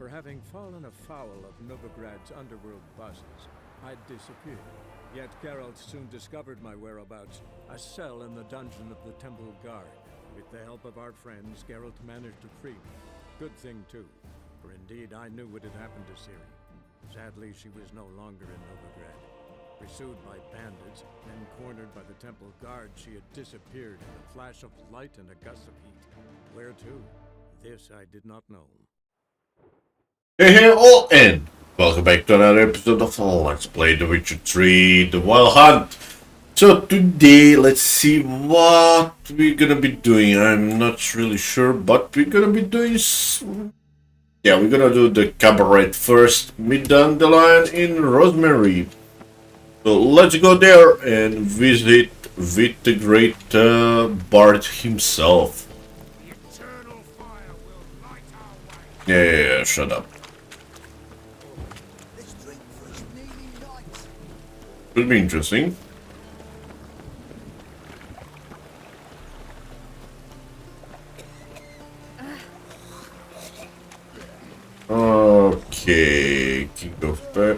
For having fallen afoul of Novigrad's underworld bosses, I'd disappeared. Yet Geralt soon discovered my whereabouts, a cell in the dungeon of the Temple Guard. With the help of our friends, Geralt managed to free me. Good thing, too, for indeed I knew what had happened to Ciri. Sadly, she was no longer in Novigrad. Pursued by bandits, then cornered by the Temple Guard, she had disappeared in a flash of light and a gust of heat. Where to? This I did not know. Hey all, and welcome back to another episode of Let's Play The Witcher 3, The Wild Hunt. So today, let's see what we're gonna be doing. I'm not really sure, but we're gonna be doing... Yeah, we're gonna do the Cabaret first, meet down the line in Rosemary. So let's go there and visit with the great Bard himself. Yeah, shut up. Will be interesting. Okay, King of Bear.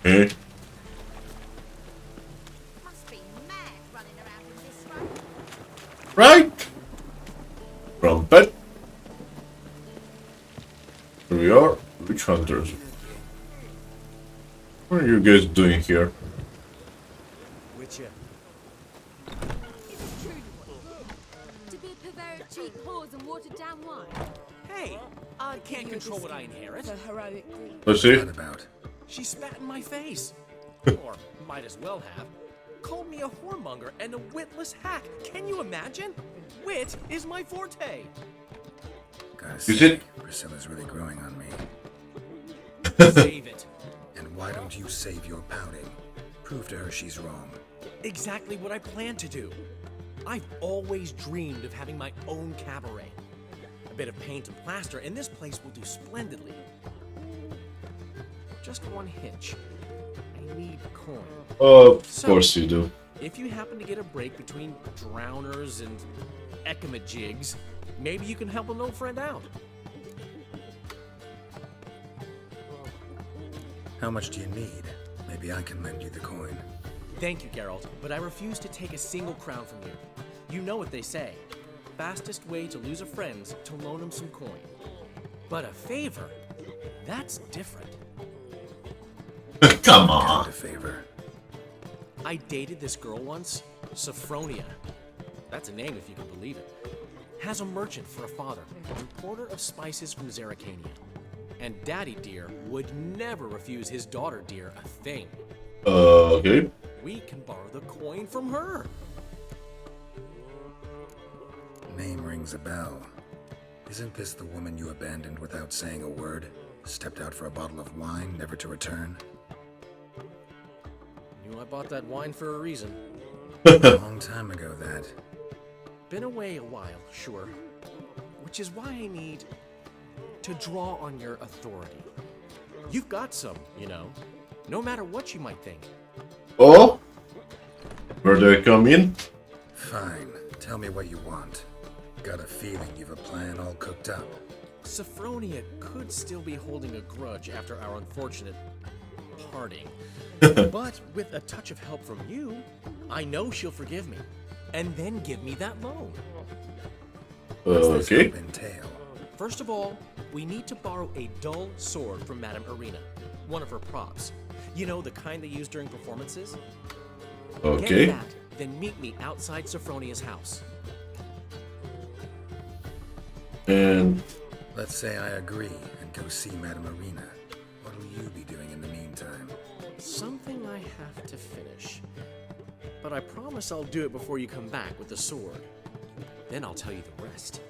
Hey. Must be mad running around in this road. Right. Trumpet. Here we are. Witch hunters. What are you guys doing here? Witcher. Is it true? To be a purveyor of cheap whores and watered down wine? Hey, I can't control what I inherit. For heroic Let's see. What about? She spat in my face. Or might as well have. Called me a whoremonger and a witless hack. Can you imagine? Wit is my forte. Gotta Is say, it? Priscilla's really growing on me. Save it. And why don't you save your pouting? Prove to her she's wrong. Exactly what I plan to do. I've always dreamed of having my own cabaret. A bit of paint and plaster, and this place will do splendidly. Just one hitch. I need coin. Of course you do. If you happen to get a break between drowners and ekamajigs, maybe you can help an old friend out. How much do you need? Maybe I can lend you the coin. Thank you, Geralt, but I refuse to take a single crown from you. You know what they say. Fastest way to lose a friend's to loan him some coin. But a favor? That's different. Come Kind on. of favor. I dated this girl once, Sophronia. That's a name if you can believe it. Has a merchant for a father, importer of spices from Zerrikania. And Daddy Dear would never refuse his daughter Dear a thing. Okay. We can borrow the coin from her. Name rings a bell. Isn't this the woman you abandoned without saying a word? Stepped out for a bottle of wine, never to return? Knew I bought that wine for a reason. A long time ago, that. Been away a while, sure. Which is why I need to draw on your authority. You've got some, you know. No matter what you might think. Oh? Where do I come in? Fine. Tell me what you want. Got a feeling you've a plan all cooked up. Sophronia could still be holding a grudge after our unfortunate parting. But with a touch of help from you, I know she'll forgive me. And then give me that loan. What's this Okay. help entail? First of all, we need to borrow a dull sword from Madame Irina, one of her props. You know, the kind they use during performances? Okay. Get that, then meet me outside Sophronia's house. And Let's say I agree and go see Madame Irina. What'll you be doing in the meantime? Something I have to finish. But I promise I'll do it before you come back with the sword. Then I'll tell you the rest.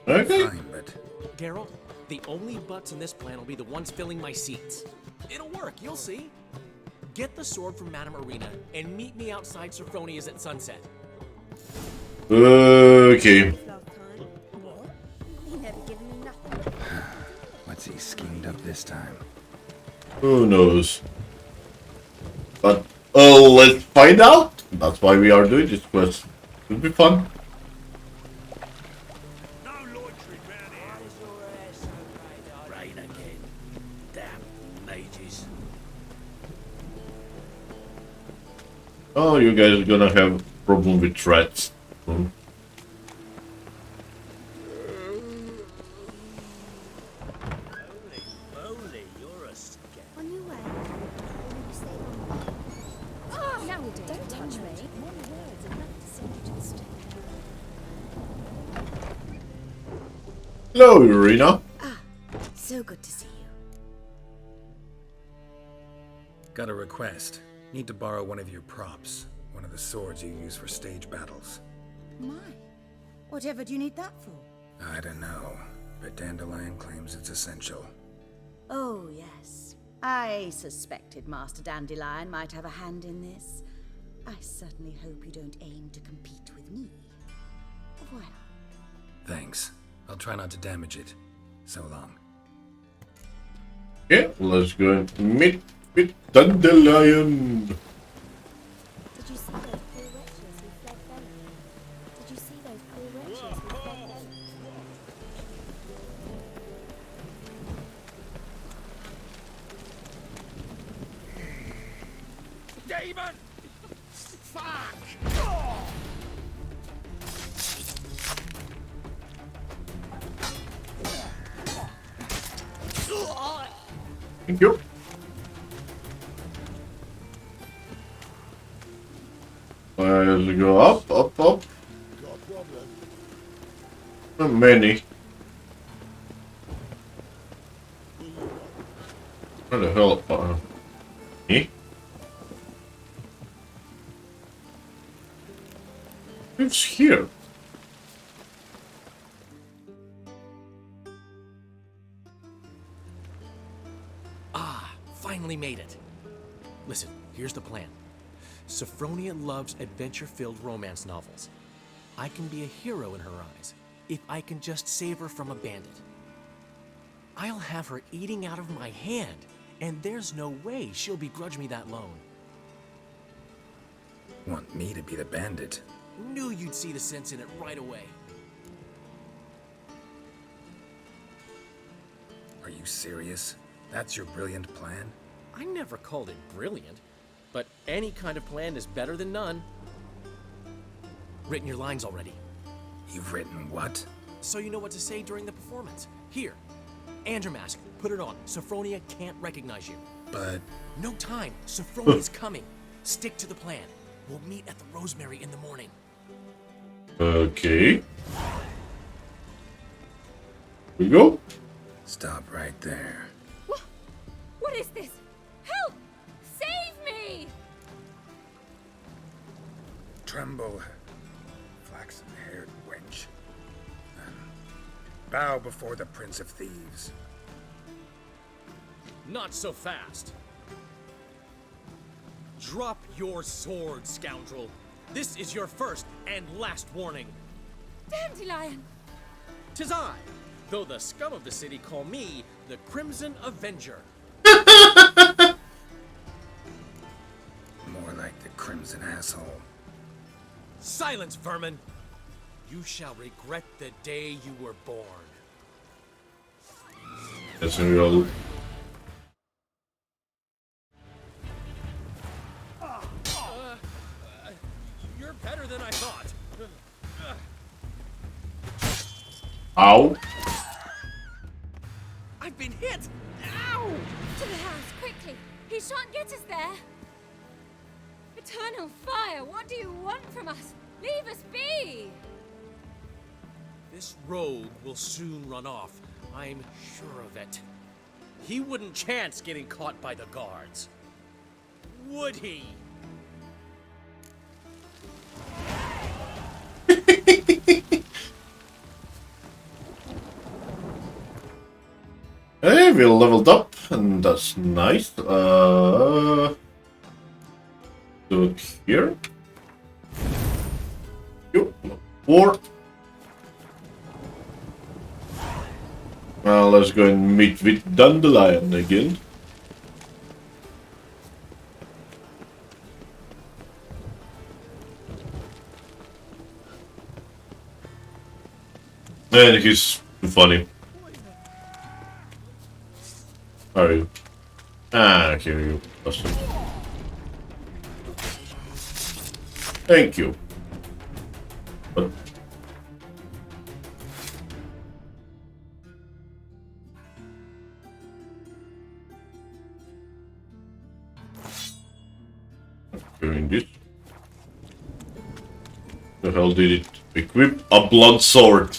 okay. Fine, but Geralt, the only butts in this plan will be the ones filling my seats. It'll work, you'll see. Get the sword from Madame Irina and meet me outside Sophronia's at sunset. Okay. last time. What? He never given me nothing. what's he schemed up this time? Who knows? But let's find out. That's why we are doing this quest. It'll be fun. No Oh, you guys are gonna have problem with rats. Hmm. On your way. Or will you stay longer? Oh, now we do. Don't touch me. Many words enough to send you to the stone. Hello, Irina. So good to see you. Got a request. Need to borrow one of your props. One of the swords you use for stage battles. My. Whatever do you need that for? I don't know, but Dandelion claims it's essential. Oh, yes. I suspected Master Dandelion might have a hand in this. I certainly hope you don't aim to compete with me. Au revoir. Thanks. I'll try not to damage it. So long. Okay, let's go and meet with Dandelion. Did you see those poor wretches who fled Velen? Did you see those poor wretches who fled Velen? Demon! Fuck! Thank you. Let's go up, up, up. Not many. Where the hell are me? Who's here? Finally made it. Listen, here's the plan. Sophronia loves adventure-filled romance novels. I can be a hero in her eyes if I can just save her from a bandit. I'll have her eating out of my hand, and there's no way she'll begrudge me that loan. Want me to be the bandit? Knew you'd see the sense in it right away. Are you serious? That's your brilliant plan? I never called it brilliant, but any kind of plan is better than none. Written your lines already, You've written what? so you know what to say during the performance. Here, and your mask. Put it on. Sophronia can't recognize you. But No time. Sophronia's coming. Stick to the plan. We'll meet at the Rosemary in the morning. Okay. We go. stop right there. What is this? Help! Save me! Tremble, flaxen-haired wench. And bow before the Prince of Thieves. Not so fast. Drop your sword, scoundrel. This is your first and last warning. Dandelion! 'Tis I, though the scum of the city call me the Crimson Avenger. More like the Crimson Asshole. Silence, vermin! You shall regret the day you were born. That's a real. You're better than I thought. Ow. I've been hit! Ow! To the house, quickly! He shan't get us there! Eternal fire, what do you want from us? Leave us be! This rogue will soon run off. I'm sure of it. He wouldn't chance getting caught by the guards. Would he? Hey, we leveled up, and that's nice. Do it here. Yo, 4. Well, let's go and meet with Dandelion again. And he's funny. Are you? Ah, here you bastard. Thank you. But doing this. The hell did it equip a blunt sword?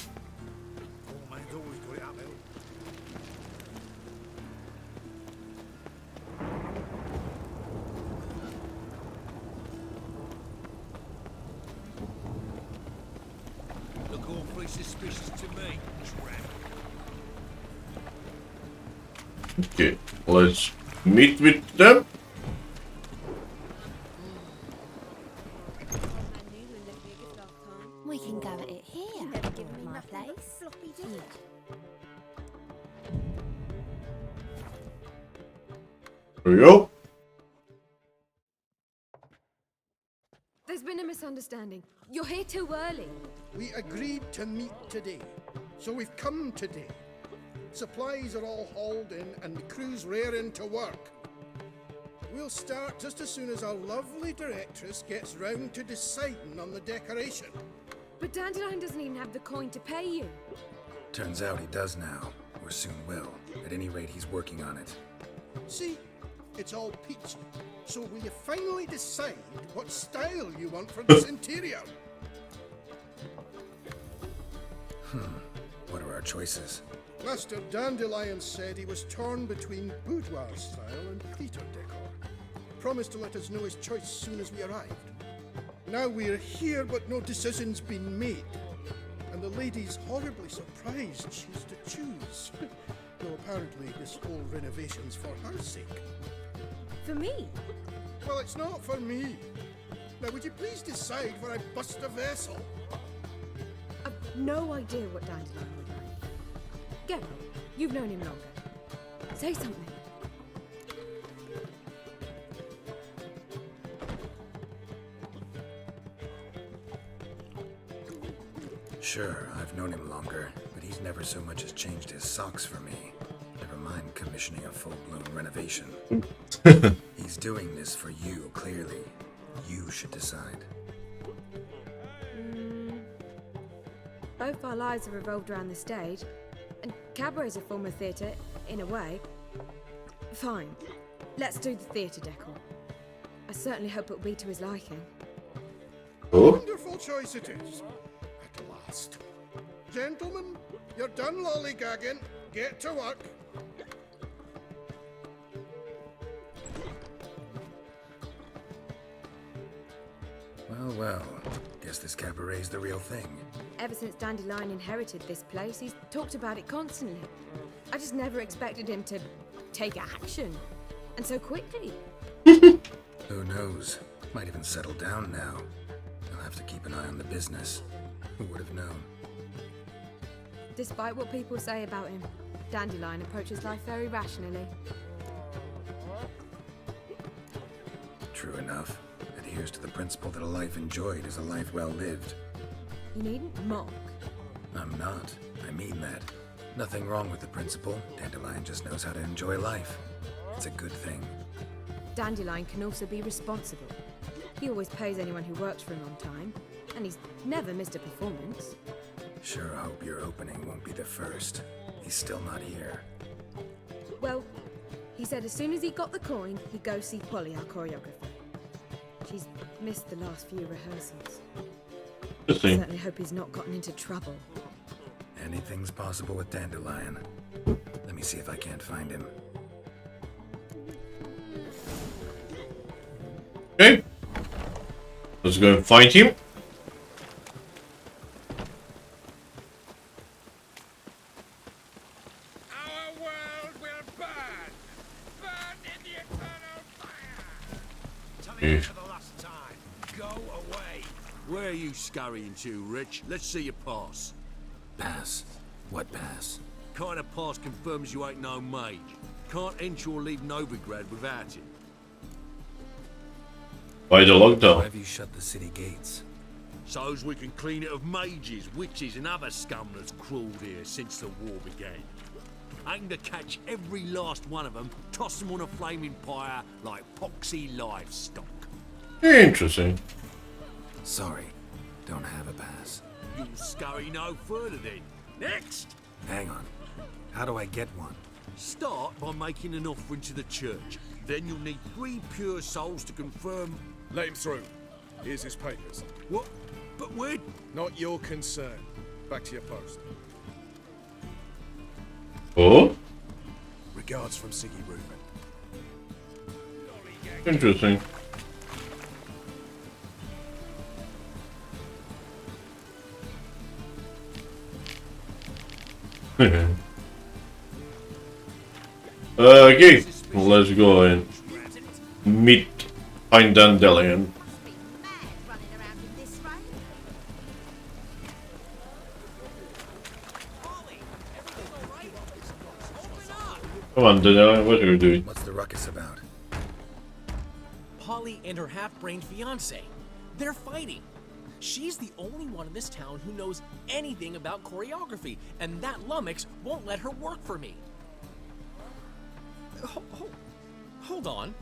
Look awfully suspicious to me, tramp. Okay, let's meet with them. We can go at it here. My place. Yeah. There we go. There's been a misunderstanding. You're here too early. We agreed to meet today, so we've come today. Supplies are all hauled in and the crew's raring to work. We'll start just as soon as our lovely directress gets round to deciding on the decoration. But Dandelion doesn't even have the coin to pay you. Turns out he does now, or soon will. At any rate, he's working on it. See, it's all peachy. So will you finally decide what style you want for this interior? What are our choices? Master Dandelion said he was torn between boudoir style and theatre decor. Promised to let us know his choice soon as we arrived. Now we're here, but no decision's been made. And the lady's horribly surprised she's to choose. Though apparently this whole renovation's for her sake. For me? Well, it's not for me. Now, would you please decide where I bust a vessel? I've no idea what Dandelion would like. Geralt, you've known him longer. Say something. Sure, I've known him longer, but he's never so much as changed his socks for me. Never mind commissioning a full-blown renovation. He's doing this for you, clearly. You should decide. Both our lives have revolved around the stage, and Cabaret's a form of theatre, in a way. Fine. Let's do the theatre decor. I certainly hope it'll be to his liking. Oh, Wonderful choice it is. At last. Gentlemen, you're done lollygagging. Get to work. Well, guess this cabaret's the real thing. Ever since Dandelion inherited this place, he's talked about it constantly. I just never expected him to take action. And so quickly. Who knows? Might even settle down now. I'll have to keep an eye on the business. Who would have known? Despite what people say about him, Dandelion approaches life very rationally. True enough. Adheres to the principle that a life enjoyed is a life well lived. You needn't mock. I'm not. I mean that. Nothing wrong with the principle. Dandelion just knows how to enjoy life. It's a good thing. Dandelion can also be responsible. He always pays anyone who works for him on time, and he's never missed a performance. Sure hope your opening won't be the first. He's still not here. Well, he said as soon as he got the coin, he'd go see Polly, our choreographer. She's missed the last few rehearsals. I certainly hope he's not gotten into trouble. Anything's possible with Dandelion. Let me see if I can't find him. okay. Let's go and find him. Our world will burn! Burn in the eternal fire! Tell me for the last time. Go away! Where are you scurrying to, Rich? Let's see your pass. Pass. What pass? Kind of pass confirms you ain't no mage. Can't enter or leave Novigrad without it. By the Why lockdown. have you shut the city gates? So's we can clean it of mages, witches, and other scum that's crawled here since the war began. Aim to catch every last one of them, toss them on a flaming pyre like poxy livestock. Interesting. Sorry, don't have a pass. You'll scurry no further then. Next! Hang on. How do I get one? Start by making an offering to the church. Then you'll need 3 pure souls to confirm... Let him through. Here's his papers. What? But where... Not your concern. Back to your post. Oh, Regards from Siggy Reuben. interesting. Okay, let's go and meet Pine Dandelion. Must be mad running around in this rain. Come on, Dandelion, what are you doing? What's the ruckus about? Polly and her half-brained fiance. They're fighting. She's the only one in this town who knows anything about choreography, and that lummox won't let her work for me. Hold on.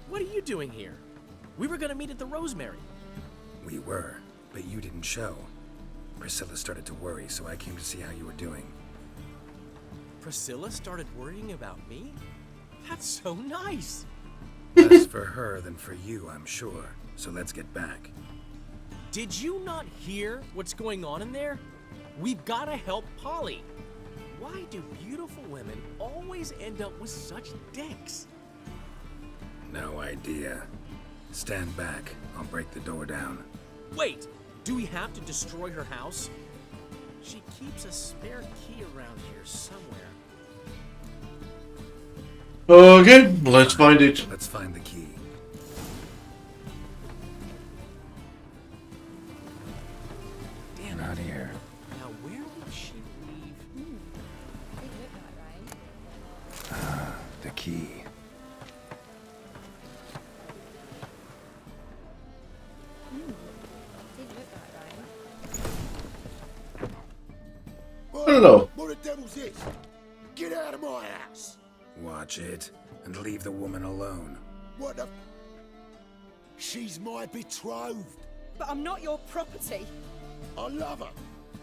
What are you doing here? We were gonna meet at the Rosemary. We were, but you didn't show. Priscilla started to worry, so I came to see how you were doing. Priscilla started worrying about me? That's so nice. Less for her than for you, I'm sure. So let's get back. Did you not hear what's going on in there? We've gotta help Polly. Why do beautiful women always end up with such dicks? No idea. Stand back. I'll break the door down. Wait, do we have to destroy her house? She keeps a spare key around here somewhere. Okay, let's find it. Let's find the key. Damn Not it. here. Now where would she leave? Didn't look like rain. The key. Didn't look like rain. Hello. What the devil's this? Get out of my house! Watch it, and leave the woman alone. What the... She's my betrothed. But I'm not your property. I love her.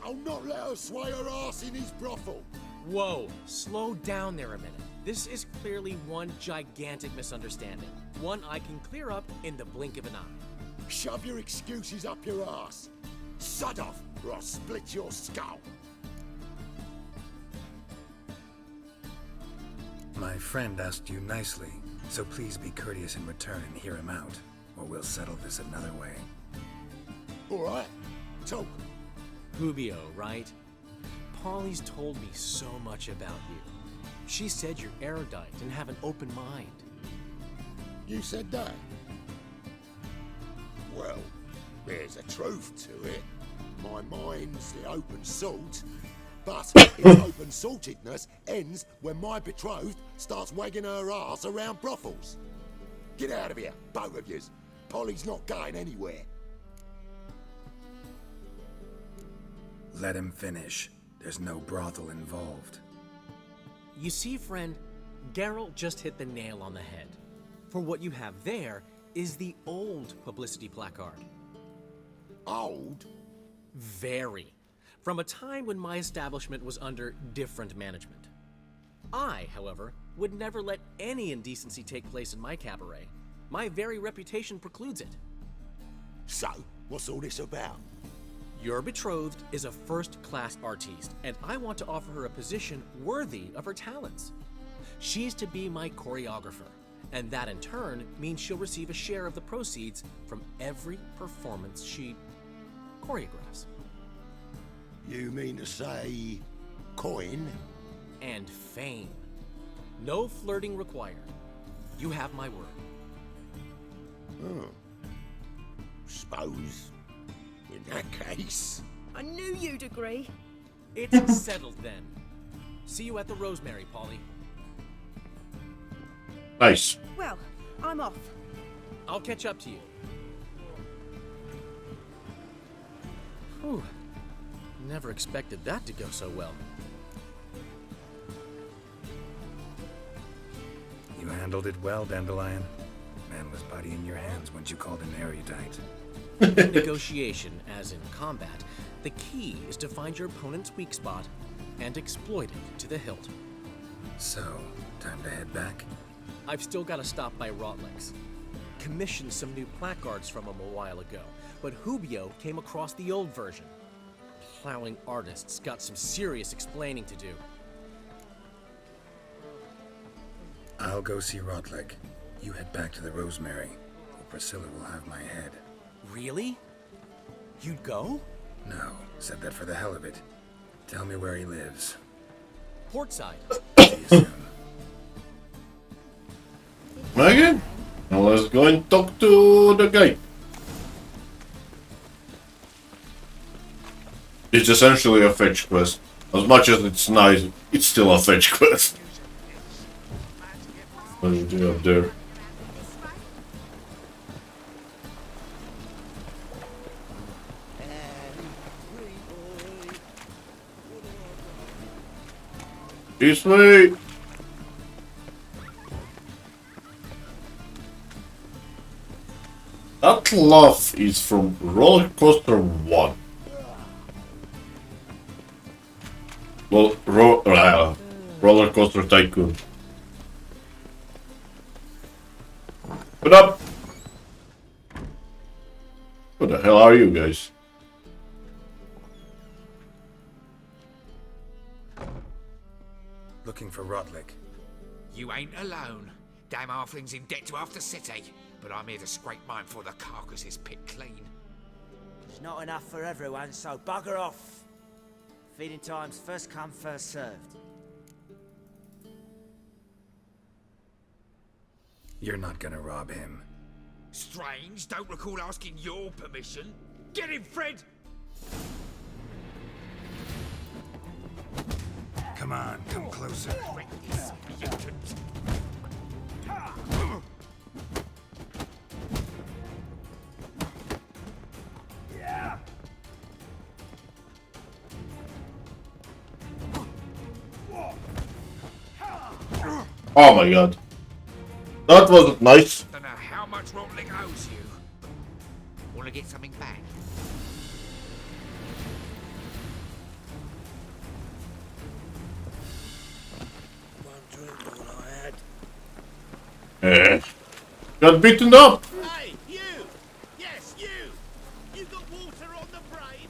I'll not let her sway her ass in his brothel. Whoa, slow down there a minute. This is clearly one gigantic misunderstanding. One I can clear up in the blink of an eye. Shove your excuses up your ass. Sod off, or I'll split your skull. My friend asked you nicely, so please be courteous in return and hear him out, or we'll settle this another way. All right, talk. Rubio, right? Polly's told me so much about you. She said you're erudite and have an open mind. You said that? Well, there's a truth to it. My mind's the open salt, but its open saltedness ends when my betrothed starts wagging her ass around brothels. Get out of here, both of yous. Polly's not going anywhere. Let him finish. There's no brothel involved. You see, friend, Geralt just hit the nail on the head. For what you have there is the old publicity placard. Old? Very. From a time when my establishment was under different management. I, however, would never let any indecency take place in my cabaret. My very reputation precludes it. So, what's all this about? Your betrothed is a first-class artiste, and I want to offer her a position worthy of her talents. She's to be my choreographer, and that in turn means she'll receive a share of the proceeds from every performance she choreographs. You mean to say... coin? And fame. No flirting required. You have my word. Oh. Suppose... in that case... I knew you'd agree. It's settled then. See you at the Rosemary, Polly. Nice. Well, I'm off. I'll catch up to you. Whew. Never expected that to go so well. You handled it well, Dandelion. Man was body in your hands once you called him erudite. In negotiation, as in combat, the key is to find your opponent's weak spot and exploit it to the hilt. So, time to head back? I've still got to stop by Rotlick's. Commissioned some new placards from him a while ago, but Hubio came across the old version. Plowing artists got some serious explaining to do. I'll go see Rotlick. You head back to the Rosemary, or Priscilla will have my head. Really? You'd go? No, said that for the hell of it. Tell me where he lives. Portside. See you soon. Okay. Now let's go and talk to the guy. It's essentially a fetch quest. As much as it's nice, it's still a fetch quest. What do you do up there? This way! That laugh is from Roller Coaster 1. Well, Roller Coaster Tycoon. What up? Who the hell are you guys? Looking for Rotlick. You ain't alone. Damn halfling's in debt to half the city. But I'm here to scrape mine before the carcass is picked clean. There's not enough for everyone, so bugger off. Feeding time's first come, first served. You're not gonna rob him. Strange, don't recall asking your permission. Get him, Fred! Come on, come closer. Oh my god. That wasn't nice. Don't know how much Rotlick owes you. Wanna get something back? Got beaten up. Hey, you! Yes, you! You got water on the brain?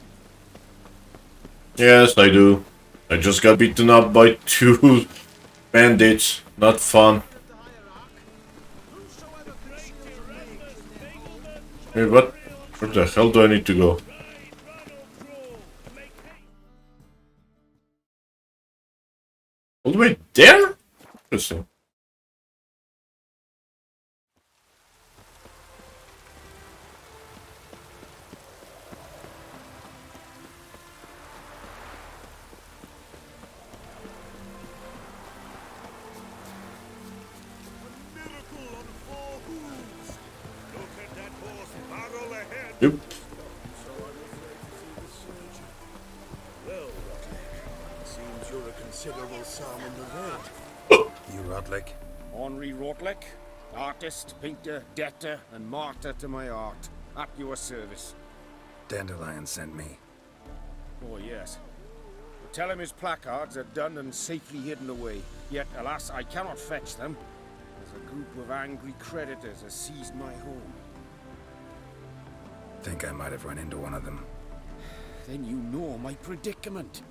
Yes, I do. I just got beaten up by 2 bandits. Not fun. Hey, what? Where the hell do I need to go? All the way there? Interesting. Yep. Well, Rotlick, seems you're a considerable sum in the red. You Rotlick? Henri Rotlick, artist, painter, debtor, and martyr to my art. At your service. Dandelion sent me. Oh, yes. But tell him his placards are done and safely hidden away. Yet, alas, I cannot fetch them, as a group of angry creditors has seized my home. Think I might have run into one of them. Then you know my predicament.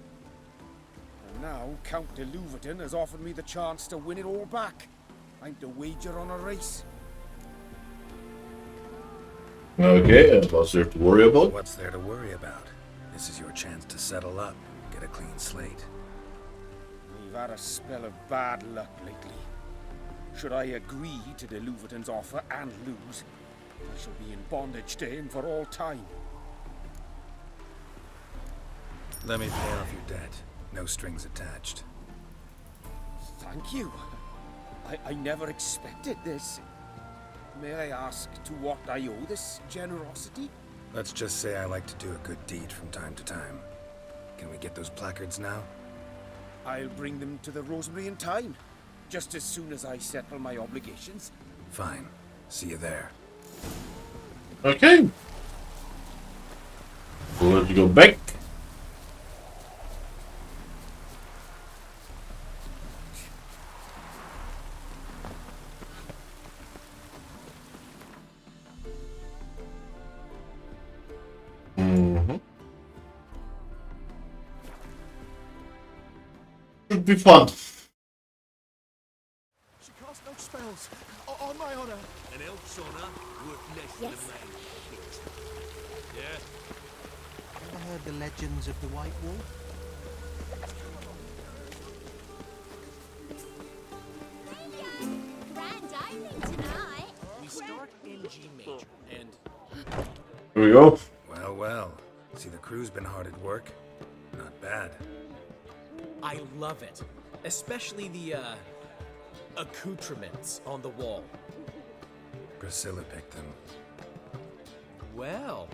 And now Count de Louverton has offered me the chance to win it all back. I'm to wager on a race. Okay, and what's there to worry about? What's there to worry about? This is your chance to settle up, get a clean slate. We've had a spell of bad luck lately. Should I agree to de Louverton's offer and lose, I shall be in bondage to him for all time. Let me pay off your debt. No strings attached. Thank you. I never expected this. May I ask to what I owe this generosity? Let's just say I like to do a good deed from time to time. Can we get those placards now? I'll bring them to the Rosemary in time, just as soon as I settle my obligations. Fine. See you there. Okay. So let's go back. Should be fun. She casts no spells. On my honor. An elf's honor worth less Yes. than a man's shit. Yeah? Ever heard the legends of the White Wolf? Grand opening tonight. We start in G major, and Here we go. Well, well. See, the crew's been hard at work. Not bad. I love it. Especially the, accoutrements on the wall. Priscilla picked them. Well,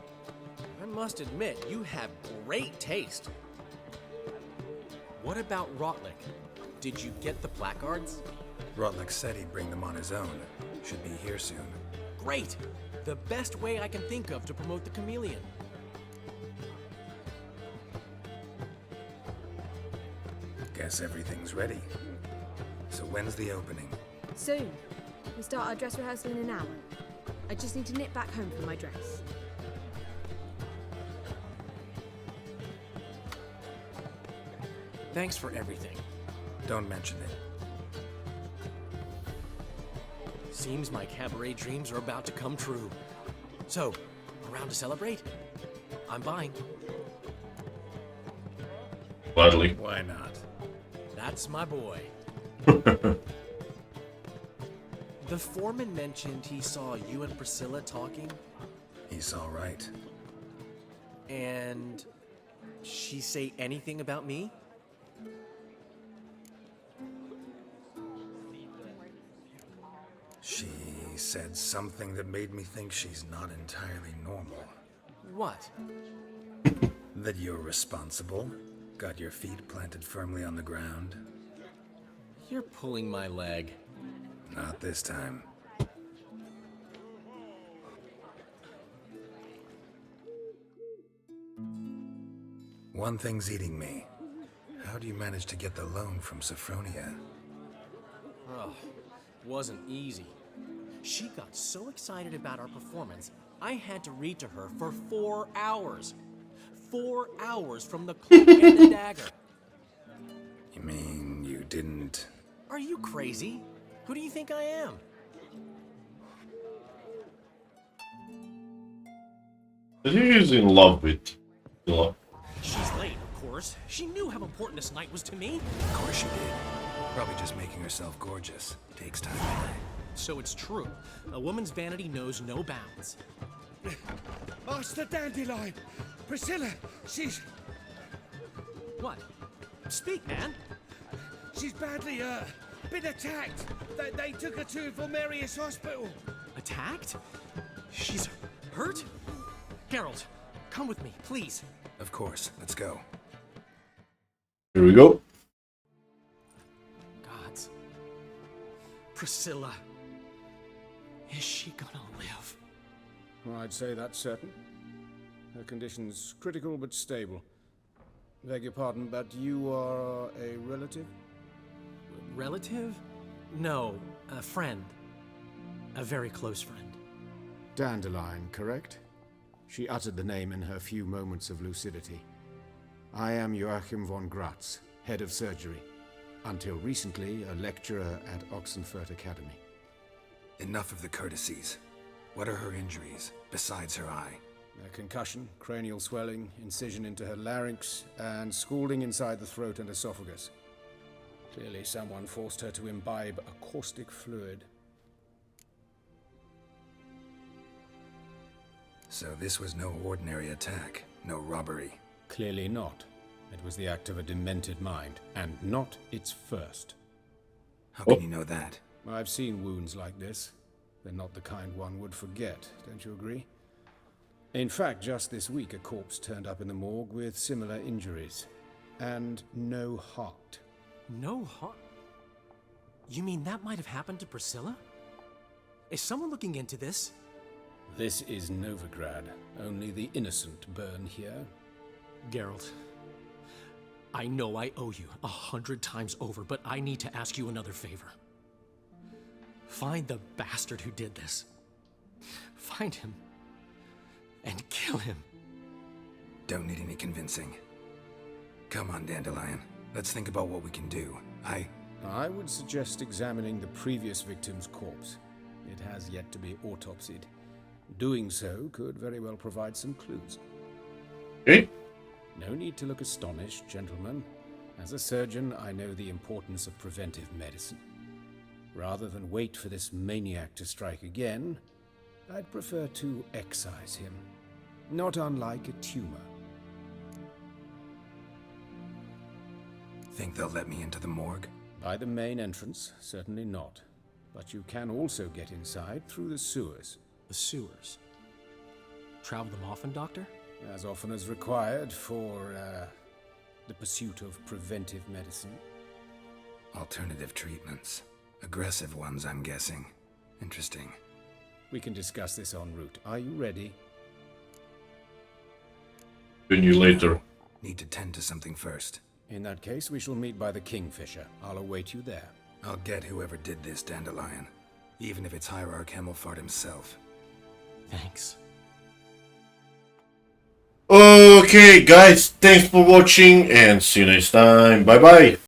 I must admit, you have great taste. What about Rotlick? Did you get the placards? Rotlick said he'd bring them on his own. Should be here soon. Great! The best way I can think of to promote the chameleon. Guess everything's ready. So when's the opening? Soon. We start our dress rehearsal in an hour. I just need to nip back home for my dress. Thanks for everything. Don't mention it. Seems my cabaret dreams are about to come true. So, around to celebrate? I'm buying. Gladly. Why not? That's my boy. The foreman mentioned he saw you and Priscilla talking, He's all right. and she say anything about me? She said something that made me think she's not entirely normal. What? That you're responsible, got your feet planted firmly on the ground. You're pulling my leg. Not this time. One thing's eating me. How do you manage to get the loan from Sophronia? Oh, wasn't easy. She got so excited about our performance, I had to read to her for 4 hours. 4 hours from the cloak and the dagger. You mean you didn't... Are you crazy? Who do you think I am? He's in love with Priscilla. She's late, of course. She knew how important this night was to me. Of course she did. Probably just making herself gorgeous. Takes time anyway. So it's true. A woman's vanity knows no bounds. Master Dandelion! Priscilla, she's What? Speak, man. she's badly been attacked. They took her to Valmerius Hospital. Attacked? She's hurt? Geralt, come with me, please. Of course. Let's go. Here we go. Gods. Priscilla. Is she gonna live? I'd say that's certain. Her condition's critical but stable. Beg your pardon, but you are a relative? Relative? No, a friend. A very close friend. Dandelion, correct? She uttered the name in her few moments of lucidity. I am Joachim von Gratz, head of surgery. Until recently, a lecturer at Oxenfurt Academy. Enough of the courtesies. What are her injuries, besides her eye? A concussion, cranial swelling, incision into her larynx, and scalding inside the throat and esophagus. Clearly someone forced her to imbibe a caustic fluid. So this was no ordinary attack, no robbery. Clearly not. It was the act of a demented mind, and not its first. How can you know that? I've seen wounds like this. They're not the kind one would forget, don't you agree? In fact, just this week, a corpse turned up in the morgue with similar injuries. And no heart. No heart? You mean that might have happened to Priscilla? Is someone looking into this? This is Novigrad. Only the innocent burn here. Geralt, I know I owe you 100 times over, but I need to ask you another favor. Find the bastard who did this. Find him and kill him. Don't need any convincing. Come on, Dandelion. Let's think about what we can do. I would suggest examining the previous victim's corpse. It has yet to be autopsied. Doing so could very well provide some clues. Okay. No need to look astonished, gentlemen. As a surgeon, I know the importance of preventive medicine. Rather than wait for this maniac to strike again, I'd prefer to excise him. Not unlike a tumor. Think they'll let me into the morgue? By the main entrance, certainly not. But you can also get inside through the sewers. The sewers? Travel them often, Doctor? As often as required for, the pursuit of preventive medicine. Alternative treatments. Aggressive ones, I'm guessing. Interesting. We can discuss this en route. Are you ready? Join you later. Need to tend to something first. In that case, we shall meet by the Kingfisher. I'll await you there. I'll get whoever did this, Dandelion. Even if it's Hierarch Hemmelfart himself. Thanks. Okay, guys, thanks for watching and see you next time. Bye bye.